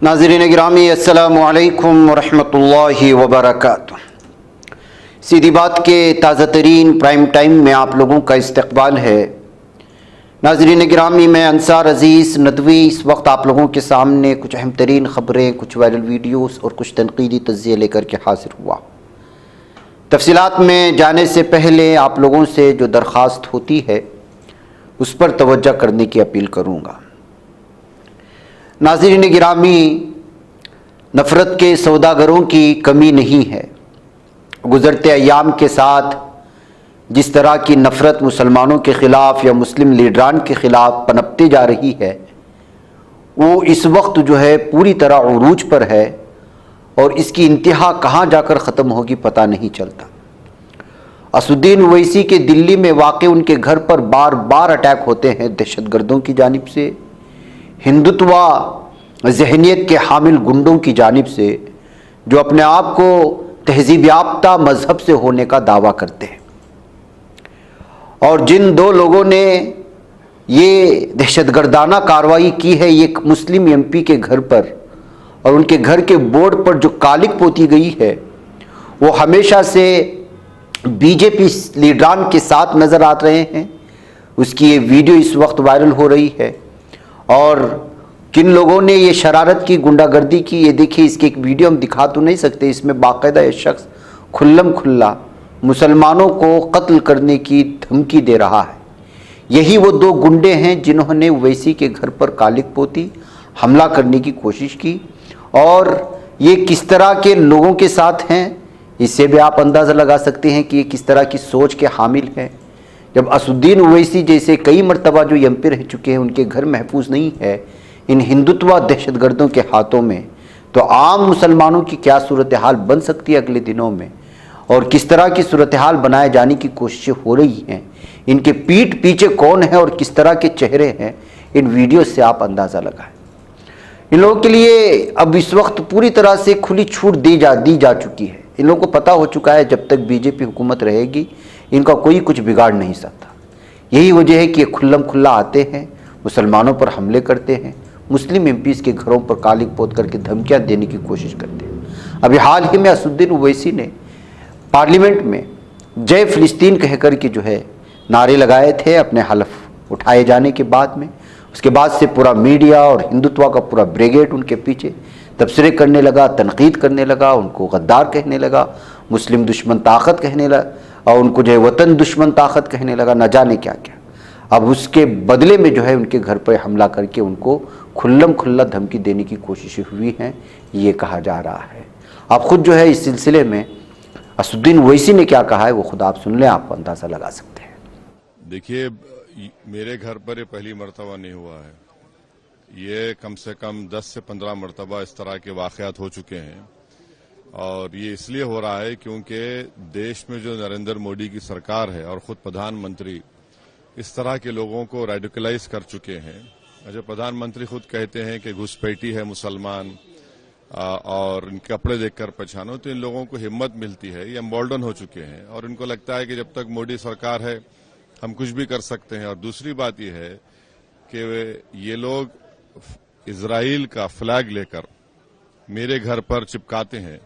नाज़रीन गिरामी अस्सलामु अलैकुम वरहमतुल्लाहि वबरकातुह। सीधी बात के ताज़ा तरीन प्राइम टाइम में आप लोगों का इस्तकबाल है। नाज़रीन गिरामी, मैं अंसार अज़ीज़ नदवी इस वक्त आप लोगों के सामने कुछ अहम तरीन ख़बरें, कुछ वायरल वीडियोस और कुछ तनकीदी तज़्ज़िये लेकर के हाजिर हुआ। तफसीलात में जाने से पहले आप लोगों से जो दरख्वास्त होती है उस पर तवज्जो करने की अपील करूँगा। नाज़रीन गिरामी, नफ़रत के सौदागरों की कमी नहीं है। गुज़रते अय्याम के साथ जिस तरह की नफ़रत मुसलमानों के ख़िलाफ़ या मुस्लिम लीडरान के ख़िलाफ़ पनपती जा रही है, वो इस वक्त जो है पूरी तरह उरूज पर है और इसकी इंतहा कहाँ जाकर ख़त्म होगी पता नहीं चलता। असुद्दीन ओवैसी के दिल्ली में वाक़ उनके घर पर बार बार अटैक होते हैं दहशतगर्दों की जानिब से, हिंदुत्वा जहनीत के हामिल गुंडों की जानिब से, जो अपने आप को तहज़ीब याफ्ता मज़हब से होने का दावा करते हैं। और जिन दो लोगों ने ये दहशतगर्दाना कार्रवाई की है, ये मुस्लिम एमपी के घर पर और उनके घर के बोर्ड पर जो कालिक पोती गई है, वो हमेशा से बीजेपी लीडरान के साथ नज़र आ रहे हैं। उसकी ये वीडियो इस वक्त वायरल हो रही है। और किन लोगों ने ये शरारत की, गुंडागर्दी की, ये देखिए, इसकी एक वीडियो हम दिखा तो नहीं सकते। इसमें बाकायदा ये शख्स खुल्लम खुल्ला मुसलमानों को कत्ल करने की धमकी दे रहा है। यही वो दो गुंडे हैं जिन्होंने ओवैसी के घर पर कालिक पोती हमला करने की कोशिश की। और ये किस तरह के लोगों के साथ हैं, इससे भी आप अंदाज़ा लगा सकते हैं कि ये किस तरह की सोच के हामिल हैं। जब असुद्दीन ओवैसी जैसे कई मरतबा जो एमपी रह चुके हैं उनके घर महफूज नहीं है इन हिंदुत्वा दहशतगर्दों के हाथों में, तो आम मुसलमानों की क्या सूरत हाल बन सकती है अगले दिनों में, और किस तरह की सूरत हाल बनाए जाने की कोशिशें हो रही हैं, इनके पीठ पीछे कौन है और किस तरह के चेहरे हैं, इन वीडियो से आप अंदाज़ा लगाएं। इन लोगों के लिए अब इस वक्त पूरी तरह से खुली छूट दी जा चुकी है। इन लोगों को पता हो चुका है जब तक बीजेपी हुकूमत रहेगी इनका कोई कुछ बिगाड़ नहीं सकता। यही वजह है कि ये खुल्लम खुल्ला आते हैं, मुसलमानों पर हमले करते हैं, मुस्लिम एमपीज़ के घरों पर कालिक पोत करके धमकियाँ देने की कोशिश करते हैं। अभी हाल ही में असुद्दीन ओवैसी ने पार्लियामेंट में जय फ़िलिस्तीन कह कर के जो है नारे लगाए थे अपने हलफ उठाए जाने के बाद में। उसके बाद से पूरा मीडिया और हिंदुत्व का पूरा ब्रिगेड उनके पीछे तबसरे करने लगा, तनकीद करने लगा, उनको गद्दार कहने लगा, मुस्लिम दुश्मन ताकत कहने लगा और उनको जो है वतन दुश्मन ताकत कहने लगा, न जाने क्या क्या। अब उसके बदले में जो है उनके घर पर हमला करके उनको खुल्लम खुल्ला धमकी देने की कोशिशें हुई हैं, ये कहा जा रहा है। आप खुद जो है इस सिलसिले में असुद्दीन ओवैसी ने क्या कहा है वो खुद आप सुन लें, आप अंदाज़ा लगा सकते हैं। देखिए, मेरे घर पर ये पहली मरतबा नहीं हुआ है, ये कम से कम 10 से 15 मरतबा इस तरह के वाक़यात हो चुके हैं। और ये इसलिए हो रहा है क्योंकि देश में जो नरेंद्र मोदी की सरकार है और ख़ुद प्रधानमंत्री इस तरह के लोगों को रेडिकलाइज कर चुके हैं। जो प्रधानमंत्री खुद कहते हैं कि घुसपैठी है मुसलमान और इनके कपड़े देखकर पहचानो, तो इन लोगों को हिम्मत मिलती है, ये एम्बोल्डन हो चुके हैं और इनको लगता है कि जब तक मोदी सरकार है हम कुछ भी कर सकते हैं। और दूसरी बात यह है कि ये लोग इजराइल का फ्लैग लेकर मेरे घर पर चिपकाते हैं,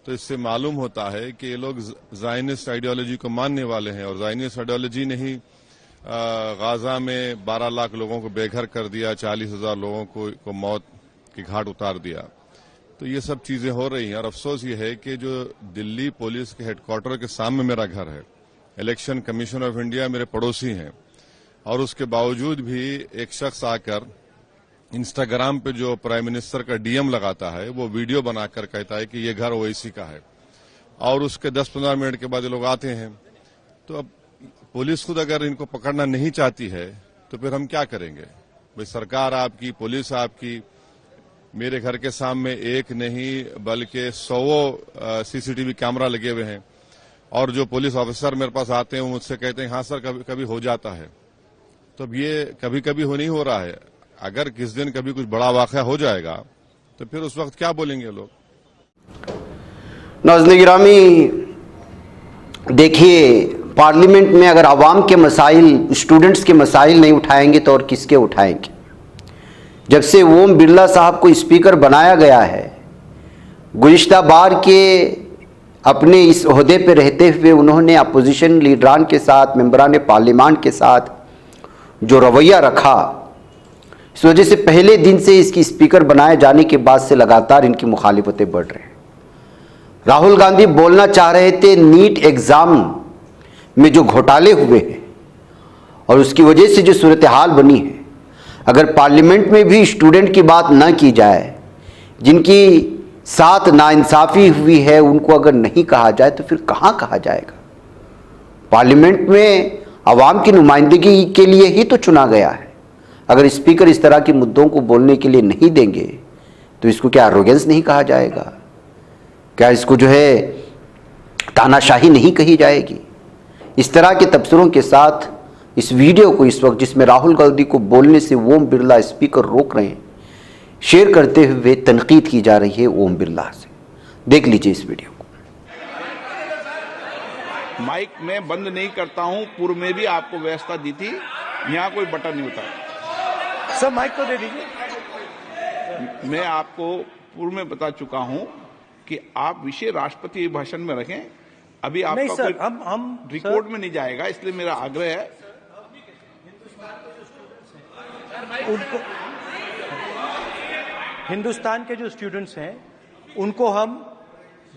तो इससे मालूम होता है कि ये लोग ज़ायनिस्ट आइडियोलॉजी को मानने वाले हैं। और ज़ायनिस्ट आइडियोलॉजी ने ही गाजा में 12 लाख लोगों को बेघर कर दिया, 40,000 लोगों को मौत की घाट उतार दिया। तो ये सब चीजें हो रही हैं। और अफसोस ये है कि जो दिल्ली पुलिस के हेडक्वार्टर के सामने मेरा घर है, इलेक्शन कमीशन ऑफ इंडिया मेरे पड़ोसी हैं, और उसके बावजूद भी एक शख्स आकर इंस्टाग्राम पे जो प्राइम मिनिस्टर का डीएम लगाता है वो वीडियो बनाकर कहता है कि ये घर ओवैसी का है, और उसके 10-15 मिनट के बाद ये लोग आते हैं। तो अब पुलिस खुद अगर इनको पकड़ना नहीं चाहती है तो फिर हम क्या करेंगे भाई? सरकार आपकी, पुलिस आपकी, मेरे घर के सामने एक नहीं बल्कि 100 सीसीटीवी कैमरा लगे हुए हैं, और जो पुलिस ऑफिसर मेरे पास आते हैं वो मुझसे कहते हैं हाँ सर कभी कभी हो जाता है। तो अब ये कभी कभी नहीं हो रहा है, अगर किस दिन कभी कुछ बड़ा वाक़या हो जाएगा तो फिर उस वक्त क्या बोलेंगे लोग? नाज़रीन गिरामी, देखिए, पार्लियामेंट में अगर आवाम के मसाइल, स्टूडेंट्स के मसाइल नहीं उठाएंगे तो और किसके उठाएंगे? जब से ओम बिरला साहब को स्पीकर बनाया गया है, गुज़िश्ता बार के अपने इस ओहदे पे रहते हुए उन्होंने अपोजिशन लीडरान के साथ, मेंबरान पार्लियामान के साथ जो रवैया रखा, इस वजह से पहले दिन से इसकी स्पीकर बनाए जाने के बाद से लगातार इनकी मुखालिफतें बढ़ रही हैं। राहुल गांधी बोलना चाह रहे थे नीट एग्ज़ाम में जो घोटाले हुए हैं और उसकी वजह से जो सूरत हाल बनी है, अगर पार्लियामेंट में भी स्टूडेंट की बात ना की जाए, जिनकी साथ नाइंसाफ़ी हुई है, उनको अगर नहीं कहा जाए तो फिर कहाँ कहा जाएगा। पार्लियामेंट में आवाम की नुमाइंदगी के लिए ही तो चुना गया है। अगर स्पीकर इस तरह के मुद्दों को बोलने के लिए नहीं देंगे तो इसको क्या एरोगेंस नहीं कहा जाएगा? क्या इसको जो है तानाशाही नहीं कही जाएगी? इस तरह के तबसरों के साथ इस वीडियो को इस वक्त, जिसमें राहुल गांधी को बोलने से ओम बिरला स्पीकर रोक रहे हैं, शेयर करते हुए तनकीद की जा रही है ओम बिरला से। देख लीजिए इस वीडियो को। माइक में बंद नहीं करता हूं, पूर्व में भी आपको व्यवस्था दी थी, यहां कोई बटन नहीं होता। सर माइक को दे दीजिए। मैं आपको पूर्व में बता चुका हूं कि आप विषय राष्ट्रपति भाषण में रखें। अभी आपका नहीं सर, कोई हम रिकॉर्ड में नहीं जाएगा, इसलिए मेरा आग्रह है उनको, हिंदुस्तान के जो स्टूडेंट्स हैं उनको हम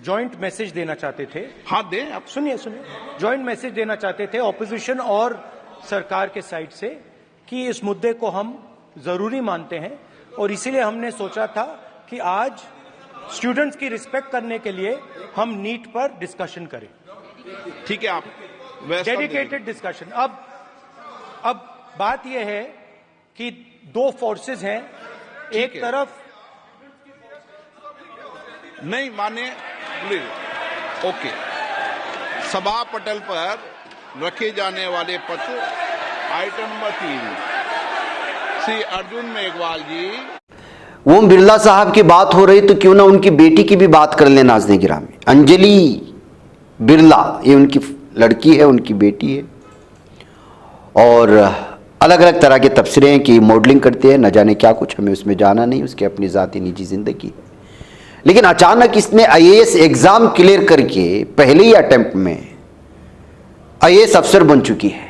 जॉइंट मैसेज देना चाहते थे। हाँ दें आप। सुनिए, जॉइंट मैसेज देना चाहते थे ऑपोजिशन और सरकार के साइड से कि इस मुद्दे को हम जरूरी मानते हैं और इसीलिए हमने सोचा था कि आज स्टूडेंट्स की रिस्पेक्ट करने के लिए हम नीट पर डिस्कशन करें। ठीक है, आप डेडिकेटेड डिस्कशन। अब बात यह है कि दो फोर्सेस हैं, एक तरफ नहीं माने, प्लीज ओके। सभा पटल पर रखे जाने वाले पत्र आइटम नंबर 3, श्री अर्जुन मेघवाल जी। ओम बिरला साहब की बात हो रही तो क्यों ना उनकी बेटी की भी बात कर लें। नाज़रीन गिरामी, अंजलि बिरला, ये उनकी लड़की है, उनकी बेटी है और अलग अलग तरह के तबसरे हैं कि मॉडलिंग करते हैं, न जाने क्या कुछ, हमें उसमें जाना नहीं, उसकी अपनी ज़ाती निजी ज़िंदगी है। लेकिन अचानक इसने आईएएस एग्ज़ाम क्लियर करके पहले ही अटेम्प्ट में आईएएस अफसर बन चुकी है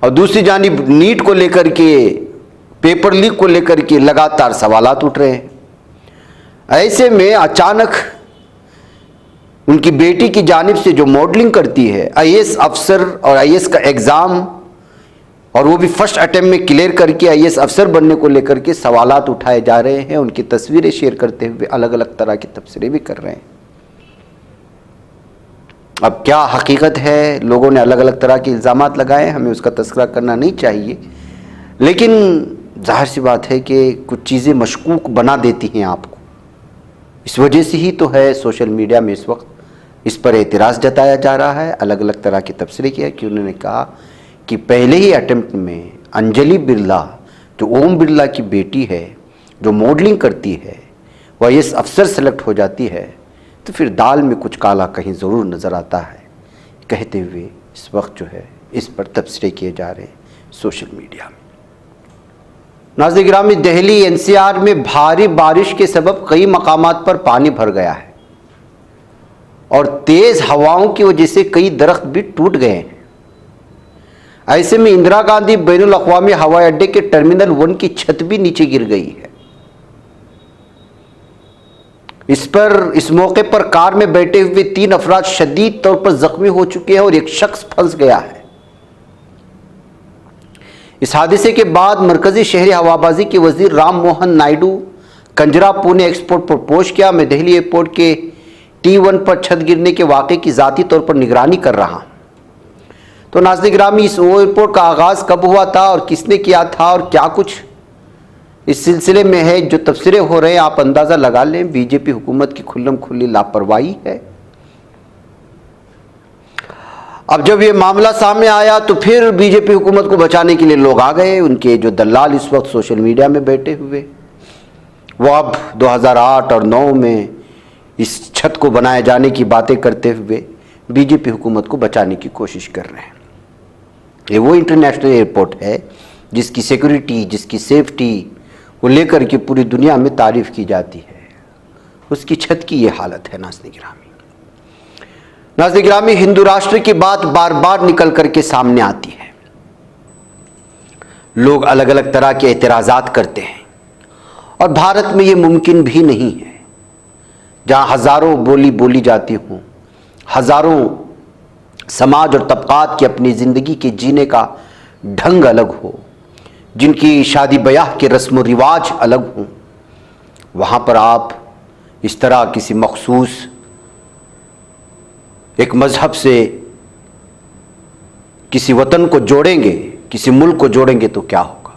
और दूसरी जानिब नीट को लेकर के, पेपर लीक को लेकर के लगातार सवालात उठ रहे हैं। ऐसे में अचानक उनकी बेटी की जानिब से जो मॉडलिंग करती है, आईएएस अफसर और आईएएस का एग्ज़ाम, और वो भी फर्स्ट अटेम्प्ट में क्लियर करके आईएएस अफसर बनने को लेकर के सवालात उठाए जा रहे हैं। उनकी तस्वीरें शेयर करते हुए अलग अलग तरह के तबसरे भी कर रहे हैं। अब क्या हकीकत है, लोगों ने अलग अलग तरह के इल्ज़ामात लगाए, हमें उसका तस्करा करना नहीं चाहिए, लेकिन जाहिर सी बात है कि कुछ चीज़ें मशकूक बना देती हैं आपको। इस वजह से ही तो है सोशल मीडिया में इस वक्त इस पर एतराज़ जताया जा रहा है, अलग अलग तरह के तबसरे किया कि उन्होंने कहा कि पहले ही अटेम्प्ट में अंजलि बिरला, जो ओम बिरला की बेटी है, जो मॉडलिंग करती है, वह आईएएस अफसर सेलेक्ट हो जाती है तो फिर दाल में कुछ काला कहीं ज़रूर नज़र आता है, कहते हुए इस वक्त जो है इस पर तबसरे किए जा रहे हैं सोशल मीडिया में। नाज़रीन गिरामी, दिल्ली एनसीआर में भारी बारिश के सबब कई मकामात पर पानी भर गया है और तेज़ हवाओं की वजह से कई दरख्त भी टूट गए हैं। ऐसे में इंदिरा गांधी बैनुल अक़वामी हवाई अड्डे के टर्मिनल 1 की छत भी नीचे गिर गई है। इस मौके पर कार में बैठे हुए 3 अफराद शदीद तौर पर जख्मी हो चुके हैं और एक शख्स फंस गया है। इस हादसे के बाद मरकजी शहरी हवाबाजी के वजीर राम मोहन नायडू कंजरा पुणे एक्सपोर्ट पर पहुंच गया। मैं दिल्ली एयरपोर्ट के T1 पर छत गिरने के वाक़े की ज़ाती तौर पर निगरानी कर रहा हूं। तो नाज़रीन गिरामी, इस एयरपोर्ट का आगाज़ कब हुआ था और किसने किया था और क्या कुछ इस सिलसिले में है, जो तबसरे हो रहे हैं, आप अंदाज़ा लगा लें। बीजेपी हुकूमत की खुल्लम खुल्ली लापरवाही है। अब जब ये मामला सामने आया तो फिर बीजेपी हुकूमत को बचाने के लिए लोग आ गए। उनके जो दलाल इस वक्त सोशल मीडिया में बैठे हुए, वो अब 2008 और 2009 में इस छत को बनाए जाने की बातें करते हुए बीजेपी हुकूमत को बचाने की कोशिश कर रहे हैं। ये वो इंटरनेशनल एयरपोर्ट है जिसकी सिक्योरिटी, जिसकी सेफ्टी को लेकर के पूरी दुनिया में तारीफ की जाती है, उसकी छत की ये हालत है। नाज़रीन गिरामी, नाज़रीन गिरामी, हिंदू राष्ट्र की बात बार बार निकल करके सामने आती है। लोग अलग अलग तरह के एतराज़ात करते हैं और भारत में ये मुमकिन भी नहीं है जहाँ हज़ारों बोली बोली जाती हों, हज़ारों समाज और तबक़ात की अपनी ज़िंदगी के जीने का ढंग अलग हो, जिनकी शादी ब्याह के रस्म व रिवाज अलग हों, वहाँ पर आप इस तरह किसी मखसूस एक मज़हब से किसी वतन को जोड़ेंगे, किसी मुल्क को जोड़ेंगे तो क्या होगा।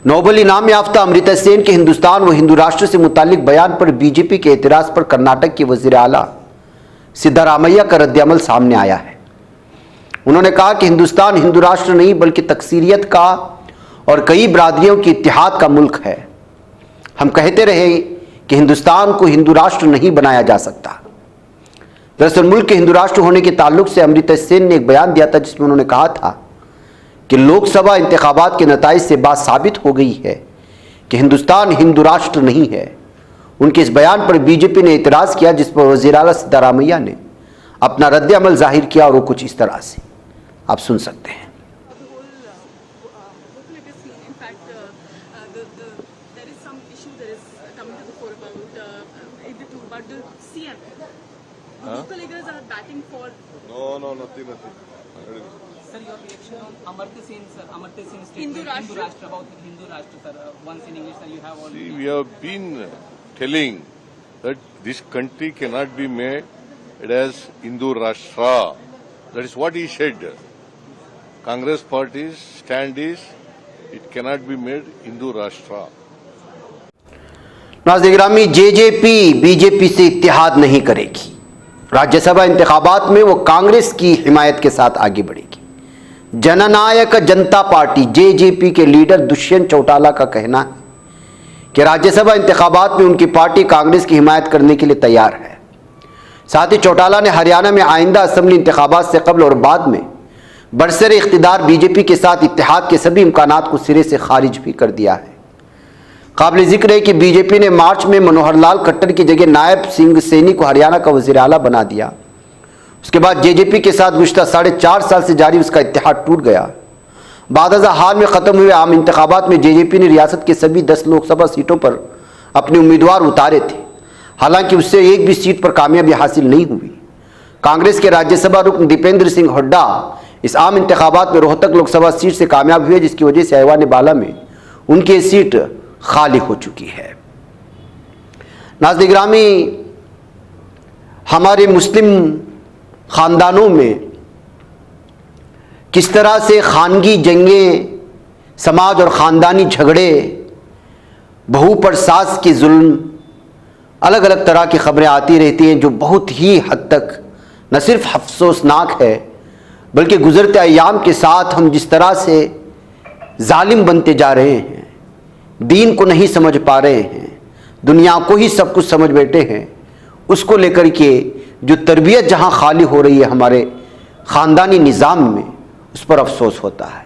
नोबेल इनाम याफ्ता अमृता सेन के हिंदुस्तान व हिंदू राष्ट्र से मुतालिक बयान पर बीजेपी के एतराज़ पर कर्नाटक के वज़ीर आला सिद्धारामैया का रद्द-ए-अमल सामने आया है। उन्होंने कहा कि हिंदुस्तान हिंदू राष्ट्र नहीं बल्कि तकसीरियत का और कई बरादरियों की इत्तिहाद का मुल्क है। हम कहते रहे कि हिंदुस्तान को हिंदू राष्ट्र नहीं बनाया जा सकता। दरअसल मुल्क के हिंदू राष्ट्र होने के ताल्लुक से अमृता सेन ने एक बयान दिया था जिसमें उन्होंने कहा था कि लोकसभा इंतखाबात के नताइज से बात साबित हो गई है कि हिंदुस्तान हिंदू राष्ट्र नहीं है। उनके इस बयान पर बीजेपी ने इतराज़ किया, जिस पर वज़ीर आला सिद्धारामैया ने अपना रद्द-ए-अमल जाहिर किया और वो कुछ इस तरह से आप सुन सकते हैं। No, nothing. Sir, your reaction on Amartya Sen, sir. Amartya Sen statement, Hindu Rashtra, about Hindu Rashtra, sir. Once in English, sir, you have already. See, we have been telling that this country cannot be made as Hindu Rashtra. That is what he said. Congress party's stand is it cannot be made Hindu Rashtra. नाज़रीन गिरामी, JJP BJP से इत्तेहाद नहीं करेगी। राज्यसभा इंतखाबात में वो कांग्रेस की हिमायत के साथ आगे बढ़ेगी। जननायक जनता पार्टी जेजेपी के लीडर दुष्यंत चौटाला का कहना है कि राज्यसभा इंतखाबात में उनकी पार्टी कांग्रेस की हिमायत करने के लिए तैयार है। साथ ही चौटाला ने हरियाणा में आइंदा असेंबली इंतखाबात से कबल और बाद में बरसर इख्तिदार बीजेपी के साथ इत्तेहाद के सभी इम्कानात को सिरे से खारिज भी कर दिया है। काबिल जिक्र है कि बीजेपी ने मार्च में मनोहर लाल खट्टर की जगह नायब सिंह सैनी को हरियाणा का वज़ीर आला बना दिया। उसके बाद जेजेपी के साथ गुज़श्ता 4.5 साल से जारी उसका इत्तेहाद टूट गया। बादअज़ा हाल में ख़त्म हुए आम इंतखाबात में जेजेपी ने रियासत के सभी 10 लोकसभा सीटों पर अपने उम्मीदवार उतारे थे, हालांकि उससे एक भी सीट पर कामयाबी हासिल नहीं हुई। कांग्रेस के राज्यसभा रुकन दीपेंद्र सिंह हुड्डा इस आम इंतखाबात में रोहतक लोकसभा सीट से कामयाब हुए, जिसकी वजह से ऐवान बाला में उनकी सीट खाली हो चुकी है। नाज़रीन गिरामी, हमारे मुस्लिम ख़ानदानों में किस तरह से खानगी जंगें, समाज और ख़ानदानी झगड़े, बहू पर सास के जुल्म, अलग अलग तरह की खबरें आती रहती हैं जो बहुत ही हद तक न सिर्फ अफसोसनाक है बल्कि गुज़रते अय्याम के साथ हम जिस तरह से जालिम बनते जा रहे हैं, दीन को नहीं समझ पा रहे हैं, दुनिया को ही सब कुछ समझ बैठे हैं, उसको लेकर के जो तरबियत जहाँ खाली हो रही है हमारे ख़ानदानी निज़ाम में, उस पर अफसोस होता है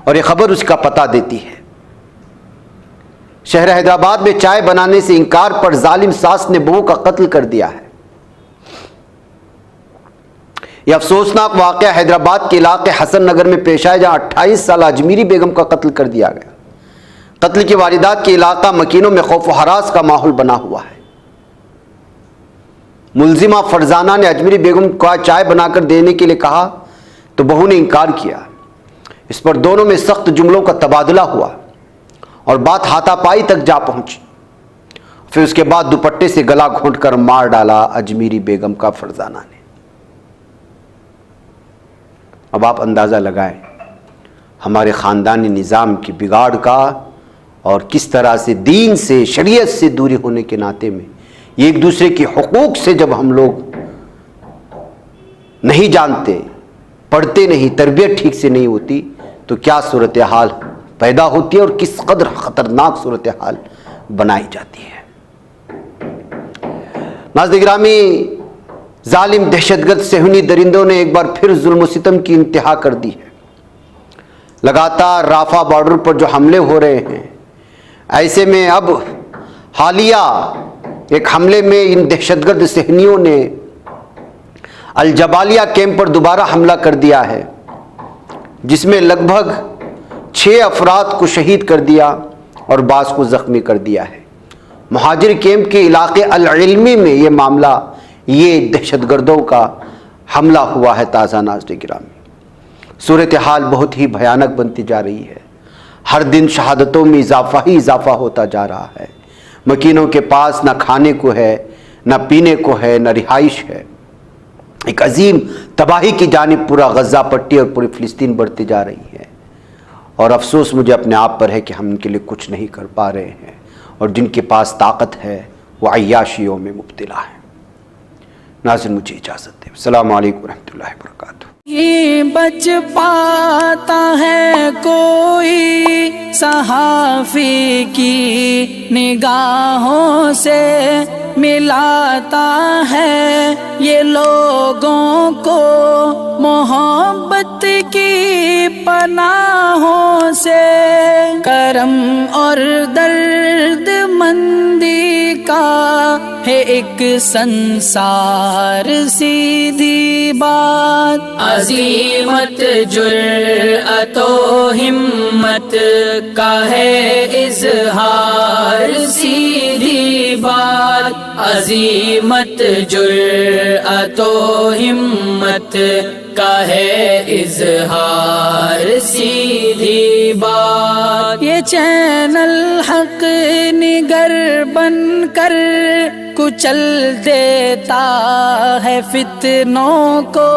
और ये ख़बर उसका पता देती है। शहर हैदराबाद में चाय बनाने से इनकार पर जालिम सास ने बहू का कत्ल कर दिया है। यह अफसोसनाक वाक़या हैदराबाद के इलाके हसन नगर में पेश आया, जहाँ 28 साल अजमीरी बेगम का कत्ल कर दिया गया। कत्ल की वारदात के इलाका मकीनों में खौफ व हरास का माहौल बना हुआ है। मुलजिमा फरजाना ने अजमेरी बेगम को चाय बनाकर देने के लिए कहा तो बहू ने इनकार किया। इस पर दोनों में सख्त जुमलों का तबादला हुआ और बात हाथापाई तक जा पहुंची। फिर उसके बाद दुपट्टे से गला घोंटकर मार डाला अजमेरी बेगम का फरजाना ने। अब आप अंदाज़ा लगाएं हमारे ख़ानदानी निज़ाम की बिगाड़ का और किस तरह से दीन से, शरीयत से दूरी होने के नाते में एक दूसरे के हुकूक से जब हम लोग नहीं जानते, पढ़ते नहीं, तरबियत ठीक से नहीं होती तो क्या सूरत हाल पैदा होती है और किस कदर ख़तरनाक सूरत हाल बनाई जाती है। नाज़रीन गिरामी, जालिम दहशतगर्द सेहूनी दरिंदों ने एक बार फिर जुल्म सितम की इंतहा कर दी है। लगातार राफा बॉर्डर पर जो हमले हो रहे हैं, ऐसे में अब हालिया एक हमले में इन दहशतगर्द सहनियों ने अल जबालिया कैंप पर दोबारा हमला कर दिया है, जिसमें लगभग 6 अफराद को शहीद कर दिया और बास को ज़ख्मी कर दिया है। मुहाजिर कैंप के इलाके अल इल्मी में ये मामला, ये दहशतगर्दों का हमला हुआ है। ताज़ा नाज़रीन गिरामी, सूरत हाल बहुत ही भयानक बनती जा रही है। हर दिन शहादतों में इजाफा ही इजाफा होता जा रहा है। मकीनों के पास ना खाने को है, ना पीने को है, ना रिहाइश है। एक अजीम तबाही की जानिब पूरा गज़ा पट्टी और पूरी फ़िलिस्तीन बढ़ती जा रही है। और अफसोस मुझे अपने आप पर है कि हम उनके लिए कुछ नहीं कर पा रहे हैं, और जिनके पास ताकत है वो अय्याशियों में मुब्तला है। नाज़रीन, मुझे इजाज़त दें। अस्सलामु अलैकुम रहमतुल्लाहि व बरकातुहू। ये बच पाता है कोई सहाफ़ी की निगाहों से, मिलाता है ये लोगों को मोहब्बत की पनाहों से। करम और दर्द मंदी का है एक संसार, सीधी बात। अज़ीमत जुर्अतो हिम्मत का है इज़हार, सीधी बात। अज़ीमत जुर्अतो हिम्मत का है इज़हार, सीधी बात। ये चैनल हक निगर बनकर कुचल देता है फितनों को।